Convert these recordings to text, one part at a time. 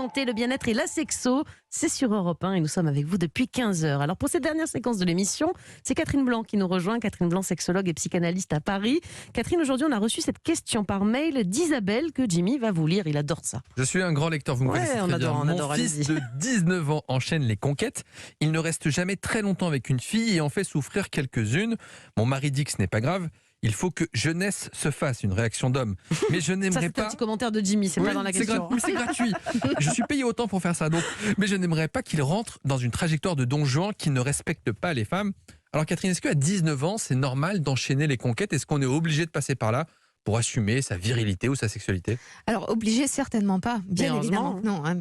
santé, le bien-être et la sexo. C'est sur Europe 1 et nous sommes avec vous depuis 15 heures. Alors pour cette dernière séquence de l'émission, c'est Catherine Blanc qui nous rejoint. Catherine Blanc, sexologue et psychanalyste à Paris. Catherine, aujourd'hui on a reçu cette question par mail d'Isabelle que Jimmy va vous lire. Il adore ça. Je suis un grand lecteur, vous me connaissez très bien. Mon fils de 19 ans enchaîne les conquêtes. Il ne reste jamais très longtemps avec une fille et en fait souffrir quelques-unes. Mon mari dit que ce n'est pas grave. Il faut que jeunesse se fasse, une réaction d'homme. Mais je n'aimerais ça, pas. C'est un petit commentaire de Jimmy, c'est pas dans la question. C'est gratuit. Je suis payé autant pour faire ça. Donc, mais je n'aimerais pas qu'il rentre dans une trajectoire de Don Juan qui ne respecte pas les femmes. Alors Catherine, est-ce qu'à 19 ans, c'est normal d'enchaîner les conquêtes ? Est-ce qu'on est obligé de passer par là pour assumer sa virilité ou sa sexualité? Alors, obligé, certainement pas, bien évidemment. Non, hein,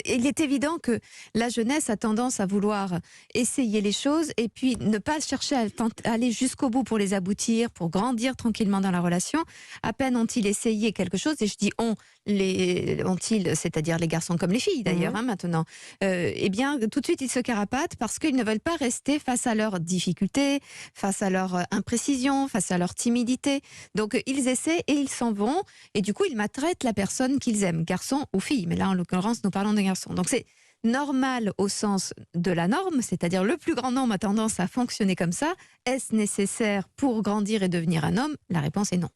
il est évident que la jeunesse a tendance à vouloir essayer les choses et puis ne pas chercher à aller jusqu'au bout pour les aboutir, pour grandir tranquillement dans la relation. À peine ont-ils essayé quelque chose, et je dis ont-ils, c'est-à-dire les garçons comme les filles d'ailleurs, maintenant, eh bien, tout de suite, ils se carapatent parce qu'ils ne veulent pas rester face à leurs difficultés, face à leurs imprécisions, face à leur timidité. Donc, ils essaient et ils s'en vont. Et du coup, ils maltraitent la personne qu'ils aiment, garçon ou fille. Mais là, en l'occurrence, nous parlons de garçons. Donc, c'est normal au sens de la norme, c'est-à-dire le plus grand nombre a tendance à fonctionner comme ça. Est-ce nécessaire pour grandir et devenir un homme ? La réponse est non.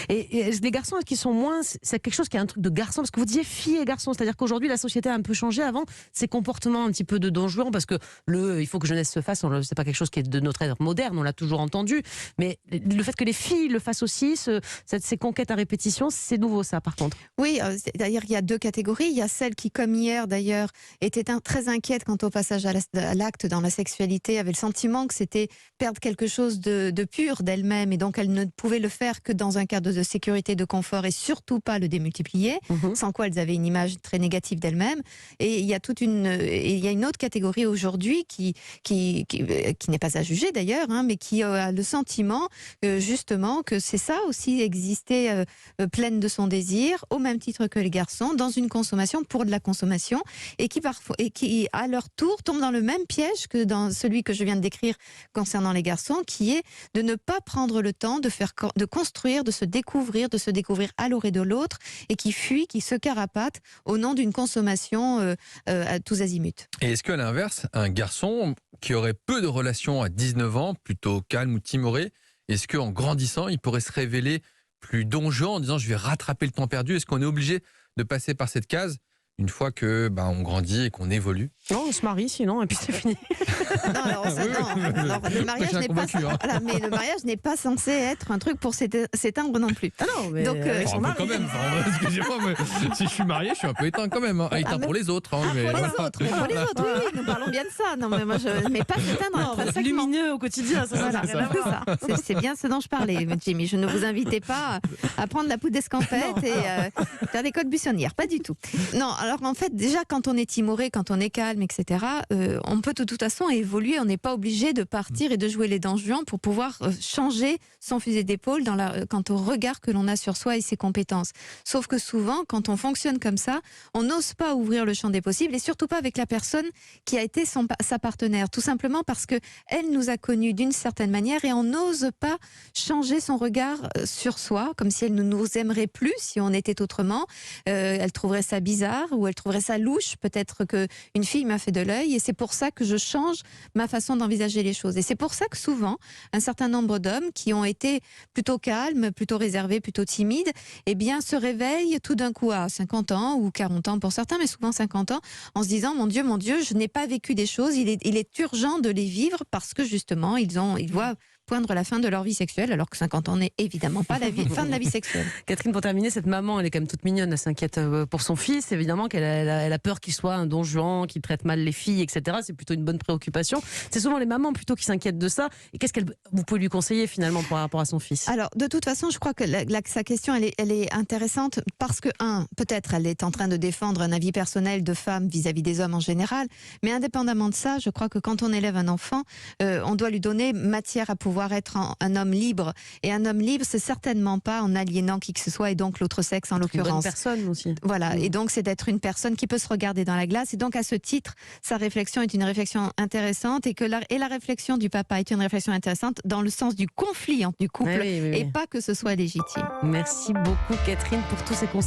Et des garçons qui sont moins, c'est quelque chose qui est un truc de garçon, parce que vous disiez filles et garçons, c'est-à-dire qu'aujourd'hui la société a un peu changé. Avant, ces comportements un petit peu de Don Juan, parce que il faut que jeunesse se fasse, c'est pas quelque chose qui est de notre ère moderne, on l'a toujours entendu, mais le fait que les filles le fassent aussi, ces conquêtes à répétition, c'est nouveau ça par contre. Oui, d'ailleurs il y a deux catégories. Il y a celles qui, comme hier d'ailleurs, étaient très inquiètes quant au passage à l'acte dans la sexualité, avaient le sentiment que c'était perdre quelque chose de pur d'elles-mêmes, et donc elles ne pouvaient le faire que dans un cadre de sécurité, de confort, et surtout pas le démultiplier, sans quoi elles avaient une image très négative d'elles-mêmes. Et il y a une autre catégorie aujourd'hui qui n'est pas à juger d'ailleurs, mais qui a le sentiment justement que c'est ça aussi, exister pleine de son désir, au même titre que les garçons, dans une consommation pour de la consommation, et qui à leur tour tombent dans le même piège que dans celui que je viens de décrire concernant les garçons, qui est de ne pas prendre le temps de construire, de se découvrir à l'orée de l'autre, et qui fuit, qui se carapate au nom d'une consommation à tous azimuts. Et est-ce qu'à l'inverse, un garçon qui aurait peu de relations à 19 ans, plutôt calme ou timoré, est-ce qu'en grandissant, il pourrait se révéler plus Don Juan en disant je vais rattraper le temps perdu? Est-ce qu'on est obligé de passer par cette case une fois que on grandit et qu'on évolue? Non, on se marie sinon et puis c'est fini. Alors, le mariage n'est pas mais le mariage n'est pas censé être un truc pour s'éteindre non plus. Ah non, mais donc quand même. Excusez-moi, mais si je suis marié, je suis un peu éteint quand même. Éteint pour les autres. Pour les autres, oui, nous parlons bien de ça. Non, mais pas s'éteindre intrinsèquement. Lumineux au quotidien, c'est bien ce dont je parlais, Jimmy. Je ne vous invitais pas à prendre la poudre d'escampette et faire des côtes buissonnières, pas du tout. Non, alors en fait, déjà quand on est timoré, quand on est calme, etc., on peut de toute façon évoluer. On n'est pas obligé de partir et de jouer les Don Juan pour pouvoir changer son fusil d'épaule quant au regard que l'on a sur soi et ses compétences. Sauf que souvent, quand on fonctionne comme ça, on n'ose pas ouvrir le champ des possibles, et surtout pas avec la personne qui a été sa partenaire, tout simplement parce qu'elle nous a connus d'une certaine manière, et on n'ose pas changer son regard sur soi, comme si elle ne nous aimerait plus si on était autrement. Elle trouverait ça bizarre, ou elle trouverait ça louche, peut-être qu'une fille m'a fait de l'œil, et c'est pour ça que je change ma façon d'envisager les choses. Et c'est pour ça que souvent, un certain nombre d'hommes qui ont été plutôt calmes, plutôt réservés, plutôt timides, se réveillent tout d'un coup à 50 ans, ou 40 ans pour certains, mais souvent 50 ans, en se disant, mon Dieu, je n'ai pas vécu des choses, il est urgent de les vivre, parce que justement, ils voient poindre la fin de leur vie sexuelle, alors que 50 ans n'est évidemment pas la fin de la vie sexuelle. Catherine, pour terminer, cette maman, elle est quand même toute mignonne, elle s'inquiète pour son fils, évidemment qu'elle a peur qu'il soit un Don Juan, qu'il traite mal les filles, etc. C'est plutôt une bonne préoccupation. C'est souvent les mamans plutôt qui s'inquiètent de ça. Et qu'est-ce vous pouvez lui conseiller finalement par rapport à son fils? Alors, de toute façon, je crois que sa question, elle est intéressante parce que, peut-être elle est en train de défendre un avis personnel de femme vis-à-vis des hommes en général, mais indépendamment de ça, je crois que quand on élève un enfant, on doit lui donner matière à pouvoir être un homme libre. Et un homme libre, c'est certainement pas en aliénant qui que ce soit, et donc l'autre sexe en l'occurrence. Une bonne personne aussi. Voilà, et donc c'est d'être une personne qui peut se regarder dans la glace. Et donc à ce titre, sa réflexion est une réflexion intéressante, et la réflexion du papa est une réflexion intéressante dans le sens du conflit du couple, et pas que ce soit légitime. Merci beaucoup Catherine pour tous ces conseils.